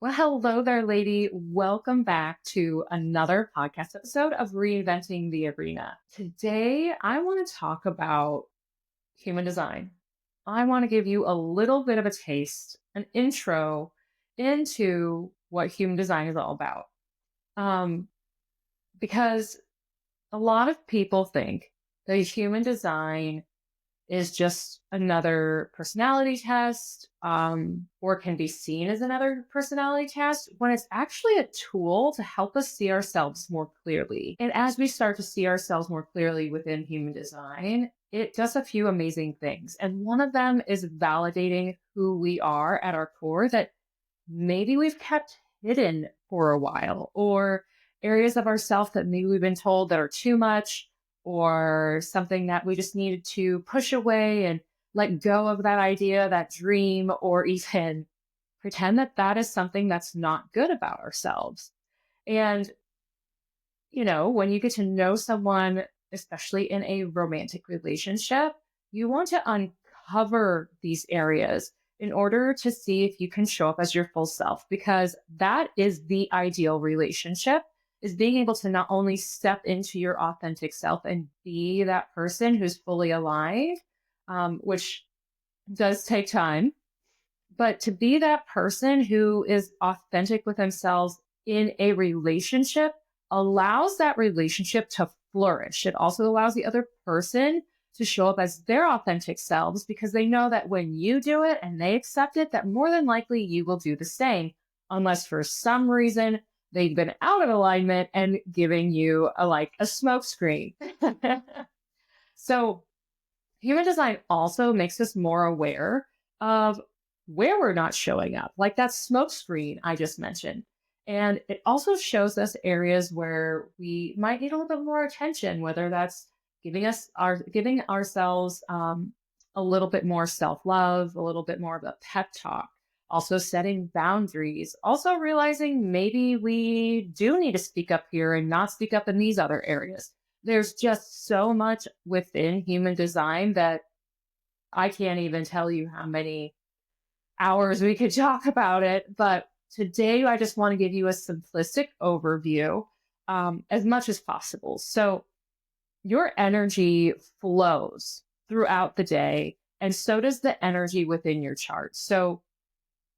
Well, hello there, lady. Welcome back to another podcast episode of Reinventing the Arena. Today, I want to talk about human design. I want to give you a little bit of a taste, an intro into what human design is all about. Um, because a lot of people think that human design is just another personality test, or can be seen as another personality test when it's actually a tool to help us see ourselves more clearly. And as we start to see ourselves more clearly within human design, it does a few amazing things. And one of them is validating who we are at our core that maybe we've kept hidden for a while, or areas of ourself that maybe we've been told that are too much, or something that we just needed to push away and let go of that idea, that dream, or even pretend that that is something that's not good about ourselves. And, when you get to know someone, especially in a romantic relationship, you want to uncover these areas in order to see if you can show up as your full self, because that is the ideal relationship, is being able to not only step into your authentic self and be that person who's fully aligned, which does take time, but to be that person who is authentic with themselves in a relationship allows that relationship to flourish. It also allows the other person to show up as their authentic selves, because they know that when you do it and they accept it, that more than likely you will do the same, unless for some reason they've been out of alignment and giving you a smoke screen. So human design also makes us more aware of where we're not showing up, like that smoke screen I just mentioned. And it also shows us areas where we might need a little bit more attention, whether that's giving ourselves a little bit more self-love, a little bit more of a pep talk, also setting boundaries, also realizing maybe we do need to speak up here and not speak up in these other areas. There's just so much within human design that I can't even tell you how many hours we could talk about it. But today, I just want to give you a simplistic overview, as much as possible. So, your energy flows throughout the day, and so does the energy within your chart. So,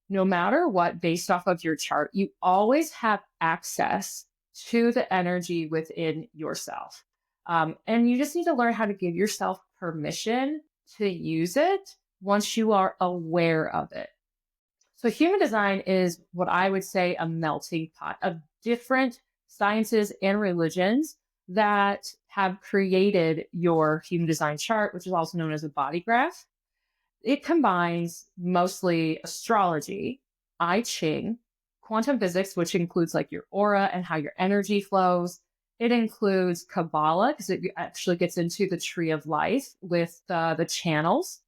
no matter what, based off of your chart, you always have access to the energy within yourself. And you just need to learn how to give yourself permission to use it once you are aware of it. So, human design is what I would say a melting pot of different sciences and religions that have created your human design chart, which is also known as a body graph. It combines mostly astrology, I Ching, quantum physics, which includes like your aura and how your energy flows. It includes Kabbalah, because it actually gets into the tree of life with the channels.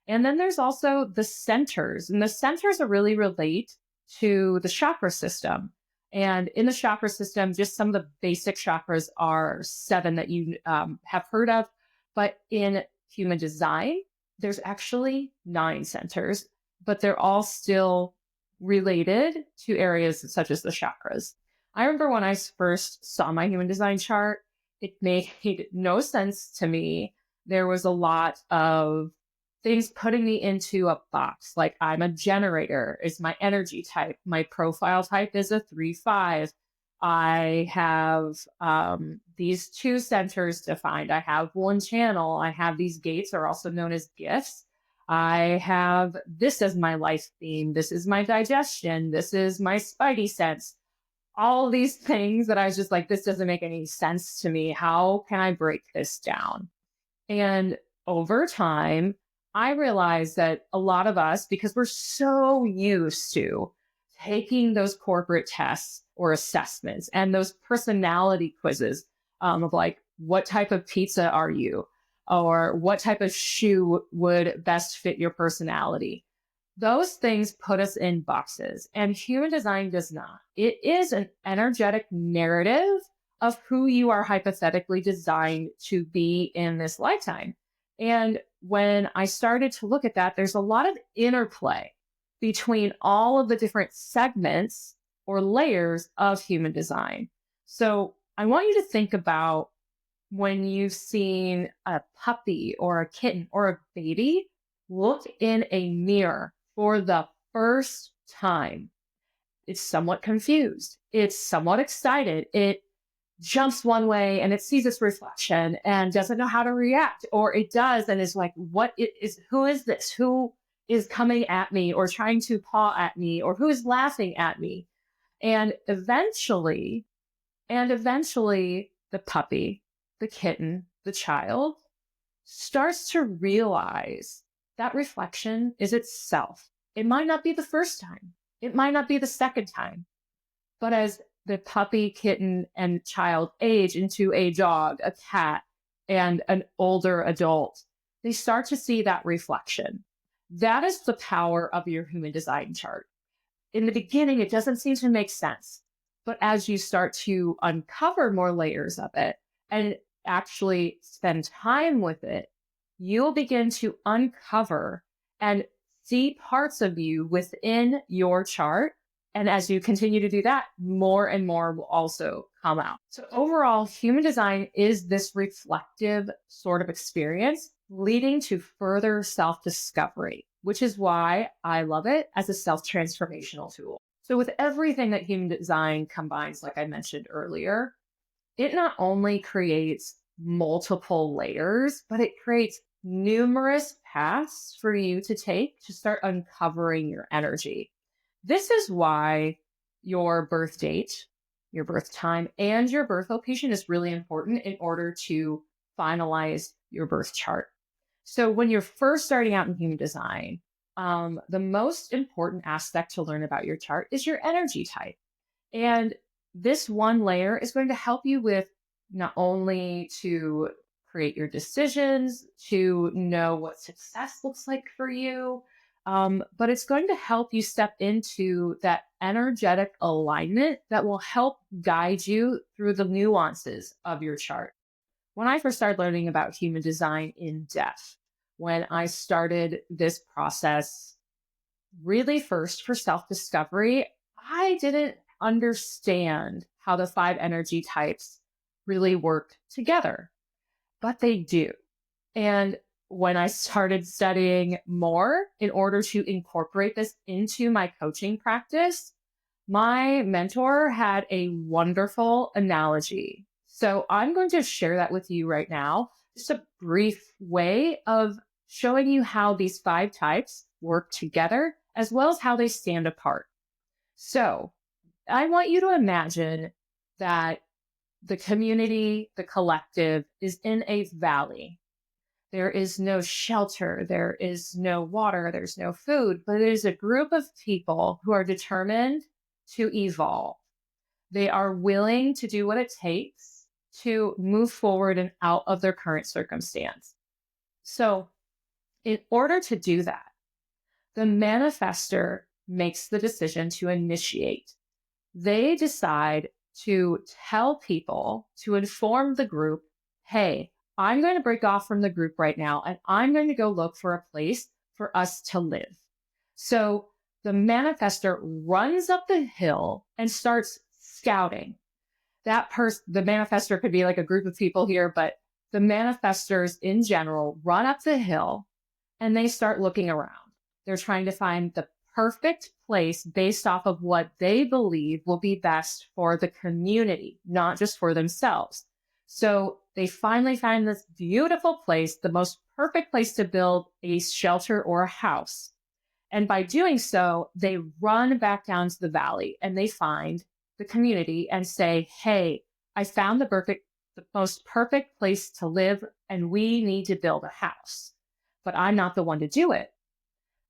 And then there's also the centers, and the centers are really relate to the chakra system. And in the chakra system, just some of the basic chakras are seven that you have heard of. But in human design, there's actually nine centers, but they're all still related to areas such as the chakras. I remember when I first saw my human design chart, it made no sense to me. There was a lot of things putting me into a box. Like, I'm a generator is my energy type. My profile type is a 3-5. I have these two centers defined. I have one channel. I have these gates, are also known as gifts. I have this as my life theme. This is my digestion. This is my spidey sense. All of these things that I was just like, this doesn't make any sense to me. How can I break this down? And over time, I realized that a lot of us, because we're so used to taking those corporate tests or assessments and those personality quizzes, of like, what type of pizza are you? Or what type of shoe would best fit your personality? Those things put us in boxes, and human design does not. It is an energetic narrative of who you are hypothetically designed to be in this lifetime. And when I started to look at that, there's a lot of interplay between all of the different segments or layers of human design. So I want you to think about when you've seen a puppy or a kitten or a baby look in a mirror for the first time. It's somewhat confused. It's somewhat excited. It jumps one way and it sees its reflection and doesn't know how to react, or it does and is like, who is this? Who is coming at me or trying to paw at me, or who is laughing at me? And eventually the puppy, the kitten, the child starts to realize that reflection is itself. It might not be the first time. It might not be the second time. But as the puppy, kitten, and child age into a dog, a cat, and an older adult, they start to see that reflection. That is the power of your human design chart. In the beginning, it doesn't seem to make sense. But as you start to uncover more layers of it and actually spend time with it, you'll begin to uncover and see parts of you within your chart. And as you continue to do that, more and more will also come out. So overall, human design is this reflective sort of experience leading to further self-discovery, which is why I love it as a self-transformational tool. So with everything that human design combines, like I mentioned earlier, it not only creates multiple layers, but it creates numerous paths for you to take to start uncovering your energy. This is why your birth date, your birth time, and your birth location is really important in order to finalize your birth chart. So when you're first starting out in human design, the most important aspect to learn about your chart is your energy type. And this one layer is going to help you with not only to create your decisions, to know what success looks like for you, but it's going to help you step into that energetic alignment that will help guide you through the nuances of your chart. When I first started learning about human design in depth, when I started this process really first for self-discovery, I didn't understand how the 5 energy types really work together, but they do. And when I started studying more in order to incorporate this into my coaching practice, my mentor had a wonderful analogy. So I'm going to share that with you right now. Just a brief way of showing you how these 5 types work together, as well as how they stand apart. So I want you to imagine that the community, the collective, is in a valley. There is no shelter, there is no water, there's no food, but it is a group of people who are determined to evolve. They are willing to do what it takes to move forward and out of their current circumstance. So, in order to do that, the manifestor makes the decision to initiate. They decide to tell people, to inform the group, hey, I'm going to break off from the group right now and I'm going to go look for a place for us to live. So the manifestor runs up the hill and starts scouting. The manifestor could be like a group of people here, but the manifestors in general run up the hill and they start looking around. They're trying to find the perfect place based off of what they believe will be best for the community, not just for themselves. So they finally find this beautiful place, the most perfect place to build a shelter or a house. And by doing so, they run back down to the valley and they find the community and say, hey, I found the most perfect place to live and we need to build a house, but I'm not the one to do it.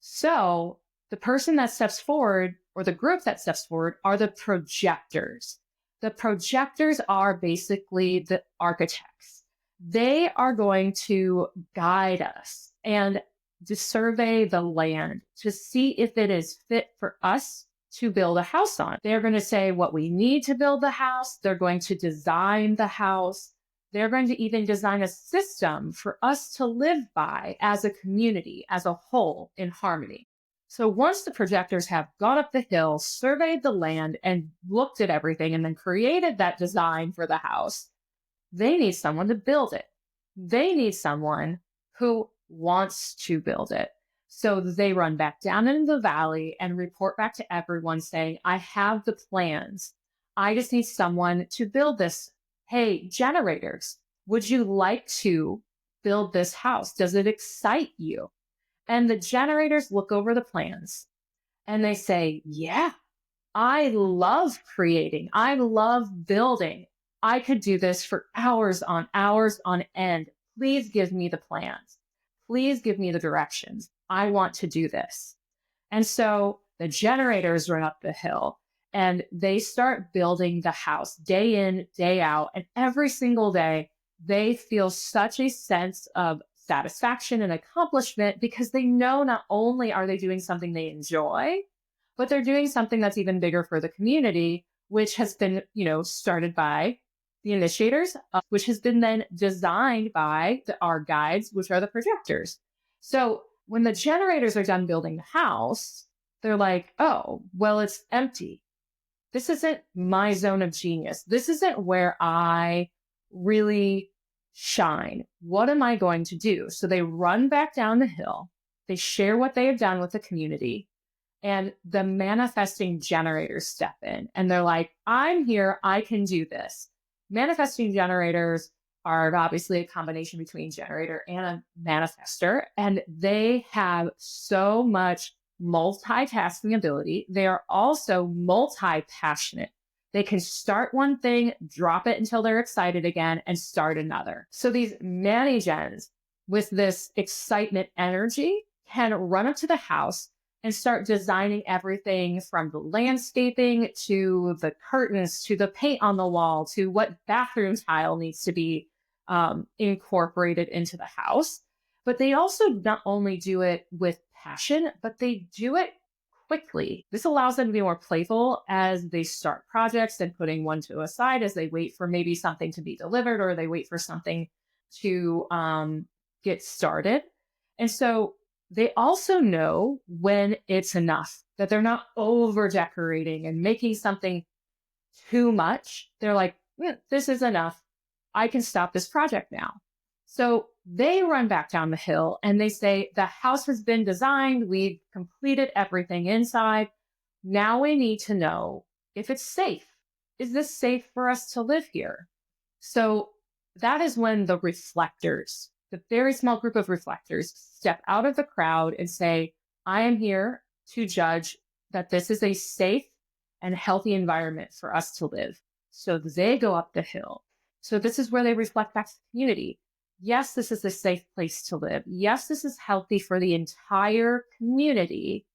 So the person that steps forward, or the group that steps forward, are the projectors. The projectors are basically the architects. They are going to guide us and to survey the land to see if it is fit for us to build a house on. They're going to say what we need to build the house. They're going to design the house. They're going to even design a system for us to live by as a community, as a whole, in harmony. So once the projectors have gone up the hill, surveyed the land, and looked at everything, and then created that design for the house, they need someone to build it. They need someone who wants to build it. So they run back down into the valley and report back to everyone saying, I have the plans. I just need someone to build this. Hey, generators, would you like to build this house? Does it excite you? And the generators look over the plans and they say, yeah, I love creating. I love building. I could do this for hours on end. Please give me the plans. Please give me the directions. I want to do this. And so the generators run up the hill and they start building the house day in, day out. And every single day, they feel such a sense of satisfaction and accomplishment because they know not only are they doing something they enjoy, but they're doing something that's even bigger for the community, which has been, started by the initiators, which has been then designed by our guides, which are the projectors. So when the generators are done building the house, they're like, oh, well, it's empty. This isn't my zone of genius. This isn't where I really shine. What am I going to do? So they run back down the hill. They share what they have done with the community. And the manifesting generators step in and they're like, I'm here. I can do this. Manifesting generators are obviously a combination between generator and a manifestor, and they have so much multitasking ability. They are also multi-passionate. They can start one thing, drop it until they're excited again, and start another. So these mani-gens with this excitement energy can run up to the house and start designing everything from the landscaping to the curtains, to the paint on the wall, to what bathroom tile needs to be incorporated into the house. But they also not only do it with passion, but they do it quickly. This allows them to be more playful as they start projects and putting one to a side as they wait for maybe something to be delivered or they wait for something to get started. And so they also know when it's enough, that they're not over decorating and making something too much. They're like, this is enough. I can stop this project now. So they run back down the hill and they say, the house has been designed. We've completed everything inside. Now we need to know if it's safe. Is this safe for us to live here? So that is when the reflectors, the very small group of reflectors, step out of the crowd and say, I am here to judge that this is a safe and healthy environment for us to live. So they go up the hill. So this is where they reflect back to the community. Yes, this is a safe place to live. Yes, this is healthy for the entire community.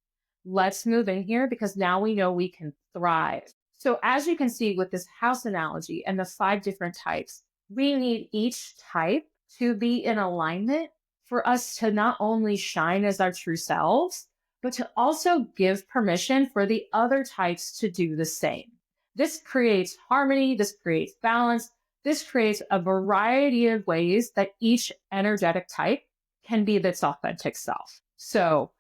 Let's move in here because now we know we can thrive. So as you can see with this house analogy and the 5 different types, we need each type to be in alignment for us to not only shine as our true selves, but to also give permission for the other types to do the same. This creates harmony. This creates balance. This creates a variety of ways that each energetic type can be its authentic self. So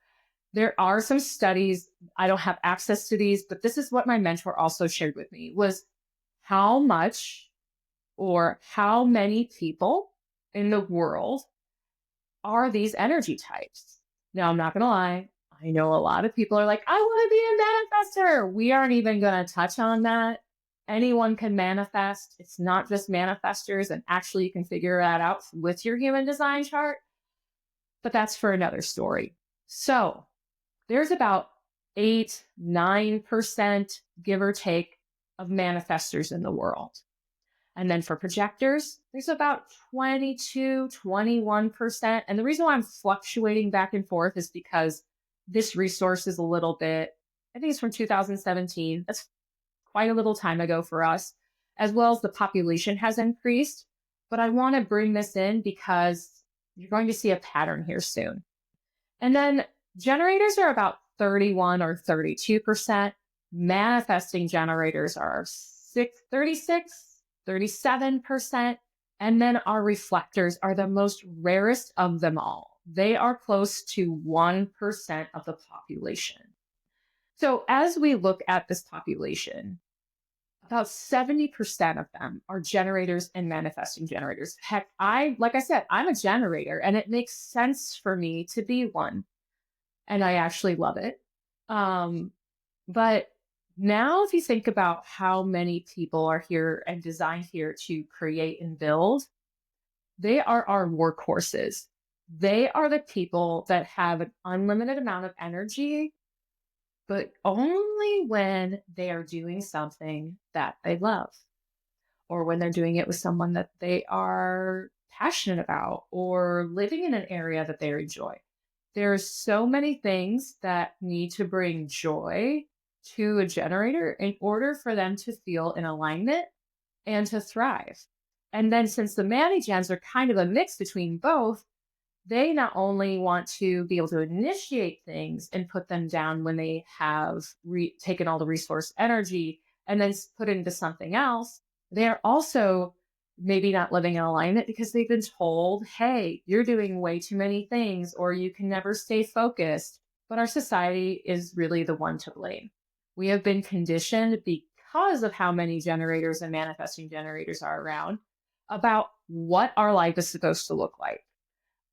there are some studies. I don't have access to these, but this is what my mentor also shared with me was how much or how many people in the world are these energy types. Now, I'm not going to lie. I know a lot of people are like, I want to be a manifester. We aren't even going to touch on that. Anyone can manifest. It's not just manifestors. And actually, you can figure that out with your human design chart. But that's for another story. So there's about 8-9%, give or take, of manifestors in the world. And then for projectors, there's about 22-21%. And the reason why I'm fluctuating back and forth is because this resource is a little bit, I think it's from 2017. That's quite a little time ago for us, as well as the population has increased. But I want to bring this in because you're going to see a pattern here soon. And then generators are about 31 or 32%. Manifesting generators are 36-37%. And then our reflectors are the most rarest of them all. they are close to 1% of the population. So as we look at this population, about 70% of them are generators and manifesting generators. Heck, like I said, I'm a generator and it makes sense for me to be one. And I actually love it. Um, but now, if you think about how many people are here and designed here to create and build, they are our workhorses. They are the people that have an unlimited amount of energy, but only when they are doing something that they love, or when they're doing it with someone that they are passionate about, or living in an area that they enjoy. There's so many things that need to bring joy to a generator in order for them to feel in alignment and to thrive. And then since the Mani-Gens are kind of a mix between both, they not only want to be able to initiate things and put them down when they have taken all the resource energy and then put it into something else, they're also maybe not living in alignment because they've been told, hey, you're doing way too many things or you can never stay focused. But our society is really the one to blame. We have been conditioned because of how many generators and manifesting generators are around about what our life is supposed to look like,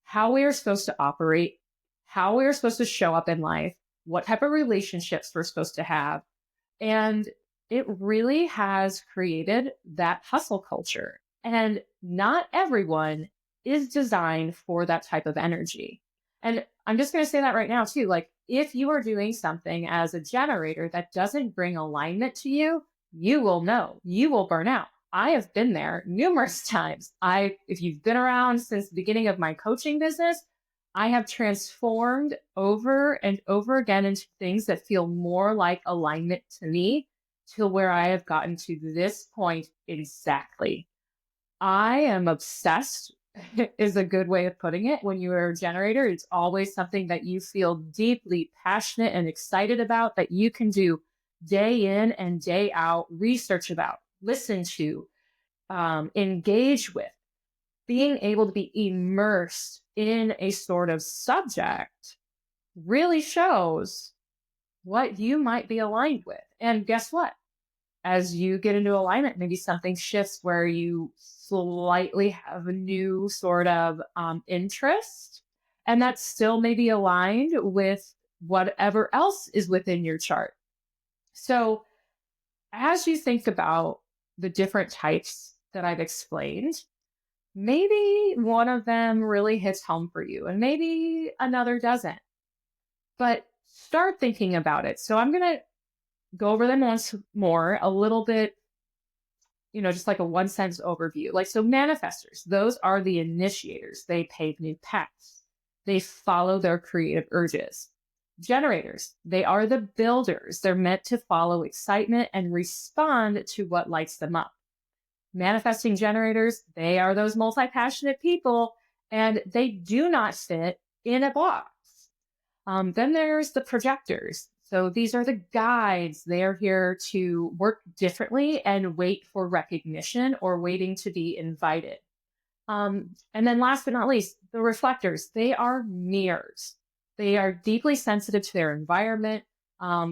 how we are supposed to operate, how we are supposed to show up in life, what type of relationships we're supposed to have. And it really has created that hustle culture. And not everyone is designed for that type of energy. And I'm just going to say that right now, too. Like, if you are doing something as a generator that doesn't bring alignment to you, you will know, you will burn out. I have been there numerous times. If you've been around since the beginning of my coaching business, I have transformed over and over again into things that feel more like alignment to me, till where I have gotten to this point exactly. I am obsessed is a good way of putting it. When you are a generator, it's always something that you feel deeply passionate and excited about, that you can do day in and day out, research about, listen to, engage with. Being able to be immersed in a sort of subject really shows what you might be aligned with. And guess what? As you get into alignment, maybe something shifts where you slightly have a new sort of interest, and that's still maybe aligned with whatever else is within your chart. So as you think about the different types that I've explained, maybe one of them really hits home for you and maybe another doesn't. But start thinking about it. So I'm going to go over them once more, a little bit, just like a one sentence overview. Like, so manifestors, those are the initiators. They pave new paths. They follow their creative urges. Generators, they are the builders. They're meant to follow excitement and respond to what lights them up. Manifesting generators, they are those multi-passionate people, and they do not fit in a box. Then there's the projectors. So these are the guides. They are here to work differently and wait for recognition or waiting to be invited. And then last but not least, the reflectors. They are mirrors. They are deeply sensitive to their environment,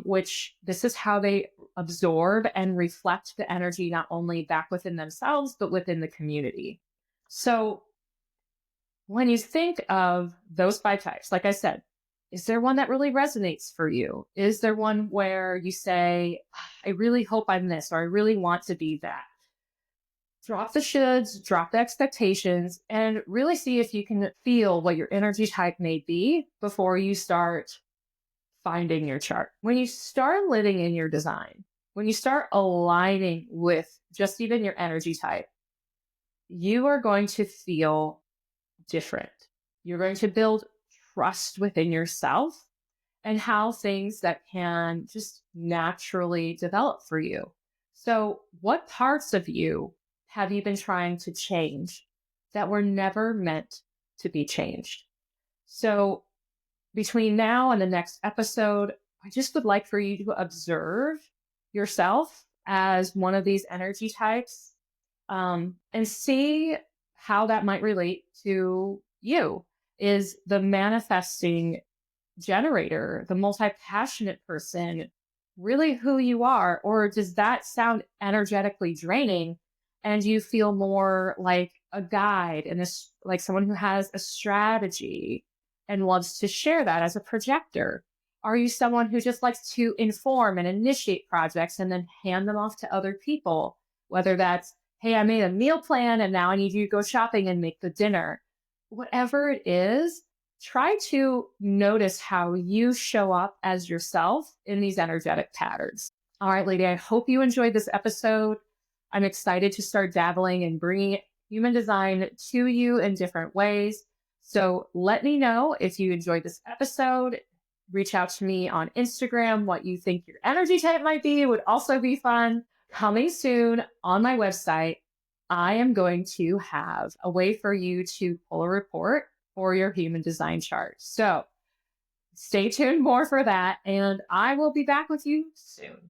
which this is how they absorb and reflect the energy, not only back within themselves, but within the community. So when you think of those 5 types, like I said, is there one that really resonates for you? Is there one where you say, I really hope I'm this, or I really want to be that? Drop the shoulds, drop the expectations, and really see if you can feel what your energy type may be before you start finding your chart. When you start living in your design, when you start aligning with just even your energy type, you are going to feel different. You're going to build trust within yourself and how things that can just naturally develop for you. So, what parts of you have you been trying to change that were never meant to be changed? So, between now and the next episode, I just would like for you to observe yourself as one of these energy types, and see how that might relate to you. Is the manifesting generator, the multi-passionate person, really who you are? Or does that sound energetically draining and you feel more like a guide and this like someone who has a strategy and loves to share that as a projector? Are you someone who just likes to inform and initiate projects and then hand them off to other people? Whether that's, hey, I made a meal plan and now I need you to go shopping and make the dinner. Whatever it is, try to notice how you show up as yourself in these energetic patterns. All right, lady, I hope you enjoyed this episode. I'm excited to start dabbling and bringing human design to you in different ways. So let me know if you enjoyed this episode. Reach out to me on Instagram. What you think your energy type might be would also be fun. Coming soon on my website, I am going to have a way for you to pull a report for your human design chart. So stay tuned more for that, and I will be back with you soon.